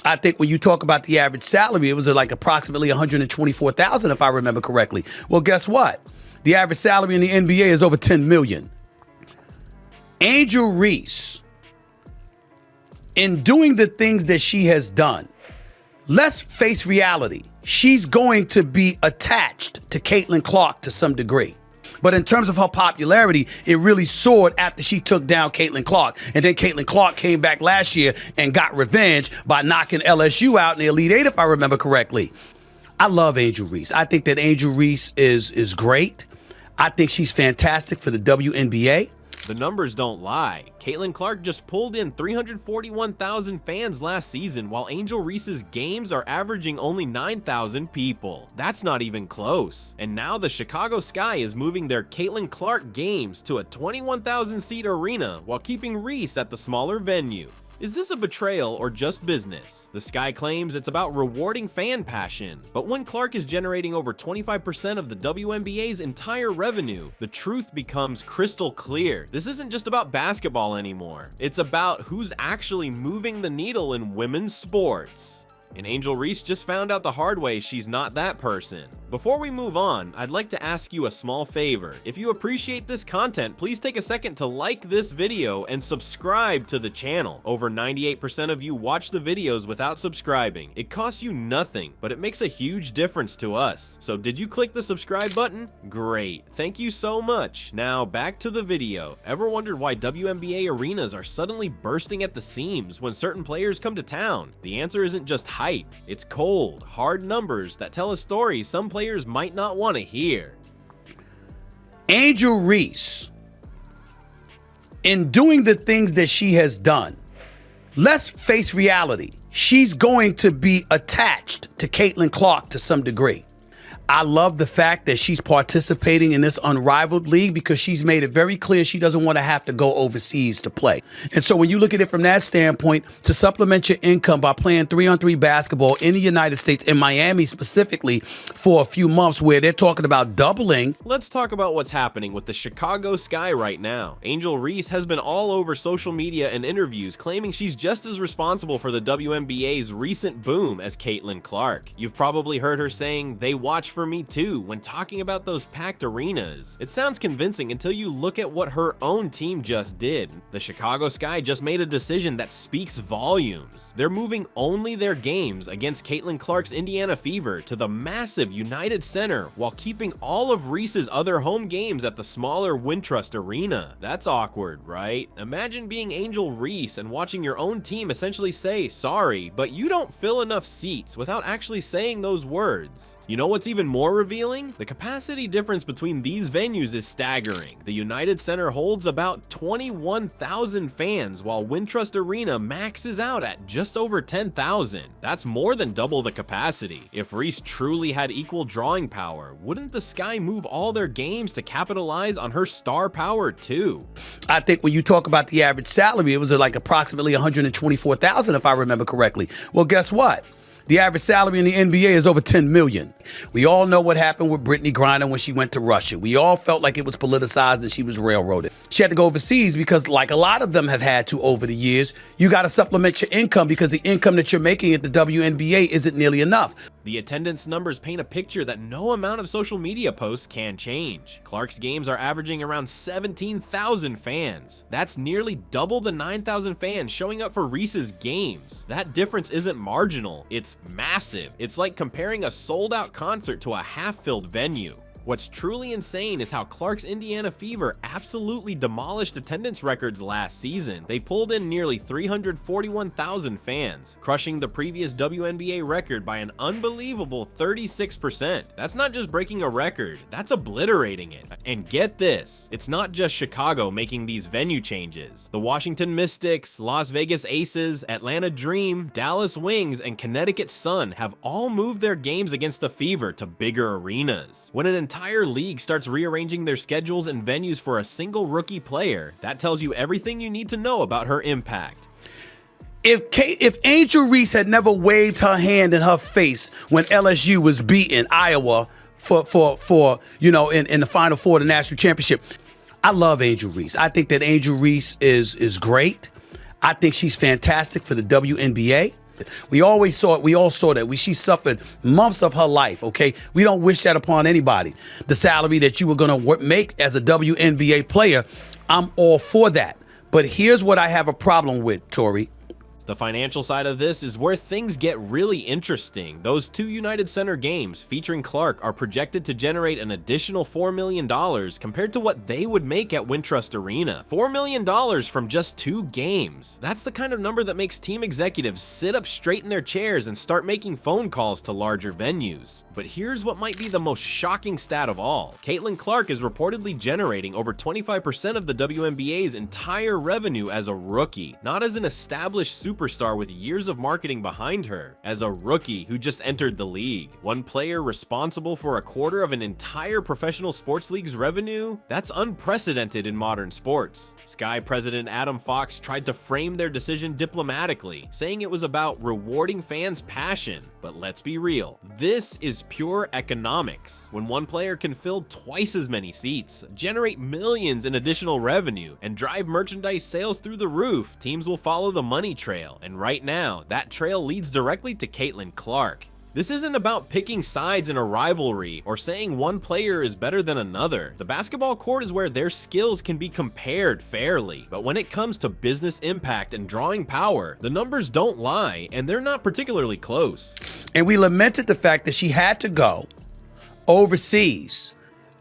I think when you talk about the average salary, it was like approximately $124,000, if I remember correctly. Well, guess what? The average salary in the NBA is over $10 million. Angel Reese, in doing the things that she has done, let's face reality. She's going to be attached to Caitlin Clark to some degree. But in terms of her popularity, it really soared after she took down Caitlin Clark. And then Caitlin Clark came back last year and got revenge by knocking LSU out in the Elite Eight, if I remember correctly. I love Angel Reese. I think that Angel Reese is great. I think she's fantastic for the WNBA. The numbers don't lie. Caitlin Clark just pulled in 341,000 fans last season, while Angel Reese's games are averaging only 9,000 people. That's not even close. And now the Chicago Sky is moving their Caitlin Clark games to a 21,000-seat arena while keeping Reese at the smaller venue. Is this a betrayal or just business? The Sky claims it's about rewarding fan passion, but when Clark is generating over 25% of the WNBA's entire revenue, the truth becomes crystal clear. This isn't just about basketball anymore. It's about who's actually moving the needle in women's sports. And Angel Reese just found out the hard way she's not that person. Before we move on, I'd like to ask you a small favor. If you appreciate this content, please take a second to like this video and subscribe to the channel. Over 98% of you watch the videos without subscribing. It costs you nothing, but it makes a huge difference to us. So did you click the subscribe button? Great, thank you so much. Now back to the video. Ever wondered why WNBA arenas are suddenly bursting at the seams when certain players come to town? The answer isn't just hype. It's cold, hard numbers that tell a story some players might not want to hear. Angel Reese, in doing the things that she has done, let's face reality. She's going to be attached to Caitlin Clark to some degree. I love the fact that she's participating in this unrivaled league because she's made it very clear she doesn't want to have to go overseas to play. And so when you look at it from that standpoint, to supplement your income by playing 3-on-3 basketball in the United States, in Miami specifically, for a few months where they're talking about doubling. Let's talk about what's happening with the Chicago Sky right now. Angel Reese has been all over social media and interviews claiming she's just as responsible for the WNBA's recent boom as Caitlin Clark. You've probably heard her saying, "They watch for me too," when talking about those packed arenas. It sounds convincing until you look at what her own team just did. The Chicago Sky just made a decision that speaks volumes. They're moving only their games against Caitlin Clark's Indiana Fever to the massive United Center while keeping all of Reese's other home games at the smaller Wintrust Arena. That's awkward, right? Imagine being Angel Reese and watching your own team essentially say, "Sorry, but you don't fill enough seats," without actually saying those words. You know what's even more revealing? The capacity difference between these venues is staggering. The United Center holds about 21,000 fans, while Wintrust Arena maxes out at just over 10,000. That's more than double the capacity. If Reese truly had equal drawing power, wouldn't the Sky move all their games to capitalize on her star power too? I think when you talk about the average salary, it was like approximately $124,000, if I remember correctly. Well, guess what? The average salary in the NBA is over $10 million. We all know what happened with Brittany Griner when she went to Russia. We all felt like it was politicized and she was railroaded. She had to go overseas because, like a lot of them have had to over the years, you got to supplement your income because the income that you're making at the WNBA isn't nearly enough. The attendance numbers paint a picture that no amount of social media posts can change. Clark's games are averaging around 17,000 fans. That's nearly double the 9,000 fans showing up for Reese's games. That difference isn't marginal, it's massive. It's like comparing a sold-out concert to a half-filled venue. What's truly insane is how Clark's Indiana Fever absolutely demolished attendance records last season. They pulled in nearly 341,000 fans, crushing the previous WNBA record by an unbelievable 36%. That's not just breaking a record, that's obliterating it. And get this, it's not just Chicago making these venue changes. The Washington Mystics, Las Vegas Aces, Atlanta Dream, Dallas Wings, and Connecticut Sun have all moved their games against the Fever to bigger arenas. When an entire league starts rearranging their schedules and venues for a single rookie player, that tells you everything you need to know about her impact. If Angel Reese had never waved her hand in her face when LSU was beating Iowa for in the Final Four of the national championship, I love Angel Reese. I think that Angel Reese is great. I think she's fantastic for the WNBA. We always saw it. We all saw that. She suffered months of her life, okay? We don't wish that upon anybody. The salary that you were going to make as a WNBA player, I'm all for that. But here's what I have a problem with, Tori. The financial side of this is where things get really interesting. Those 2 United Center games featuring Clark are projected to generate an additional $4 million compared to what they would make at Wintrust Arena. $4 million from just 2 games. That's the kind of number that makes team executives sit up straight in their chairs and start making phone calls to larger venues. But here's what might be the most shocking stat of all. Caitlin Clark is reportedly generating over 25% of the WNBA's entire revenue as a rookie, not as an established superstar with years of marketing behind her, as a rookie who just entered the league. One player responsible for a quarter of an entire professional sports league's revenue? That's unprecedented in modern sports. Sky president Adam Fox tried to frame their decision diplomatically, saying it was about rewarding fans' passion. But let's be real, this is pure economics. When one player can fill twice as many seats, generate millions in additional revenue, and drive merchandise sales through the roof, teams will follow the money trail, and right now, that trail leads directly to Caitlin Clark. This isn't about picking sides in a rivalry or saying one player is better than another. The basketball court is where their skills can be compared fairly, but when it comes to business impact and drawing power, the numbers don't lie, and they're not particularly close. And we lamented the fact that she had to go overseas.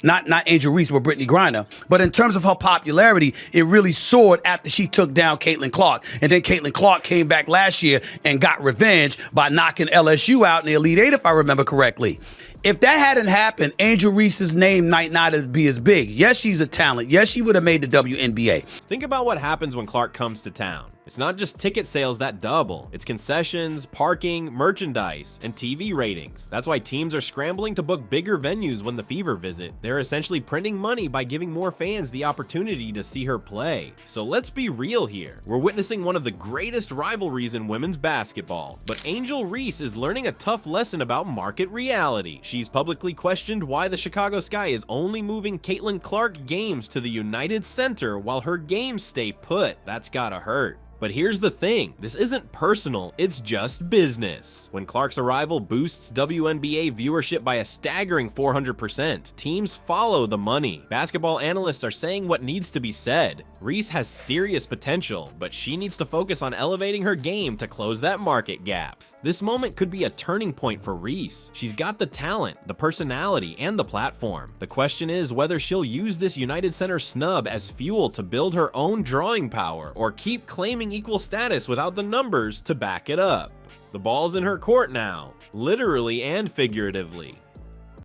Not Angel Reese, but Brittany Griner. But in terms of her popularity, it really soared after she took down Caitlin Clark. And then Caitlin Clark came back last year and got revenge by knocking LSU out in the Elite Eight, if I remember correctly. If that hadn't happened, Angel Reese's name might not be as big. Yes, she's a talent. Yes, she would have made the WNBA. Think about what happens when Clark comes to town. It's not just ticket sales that double. It's concessions, parking, merchandise, and TV ratings. That's why teams are scrambling to book bigger venues when the Fever visit. They're essentially printing money by giving more fans the opportunity to see her play. So let's be real here. We're witnessing one of the greatest rivalries in women's basketball. But Angel Reese is learning a tough lesson about market reality. She's publicly questioned why the Chicago Sky is only moving Caitlin Clark games to the United Center while her games stay put. That's gotta hurt. But here's the thing, this isn't personal, it's just business. When Clark's arrival boosts WNBA viewership by a staggering 400%, teams follow the money. Basketball analysts are saying what needs to be said. Reese has serious potential, but she needs to focus on elevating her game to close that market gap. This moment could be a turning point for Reese. She's got the talent, the personality, and the platform. The question is whether she'll use this United Center snub as fuel to build her own drawing power, or keep claiming equal status without the numbers to back it up. The ball's in her court now, literally and figuratively.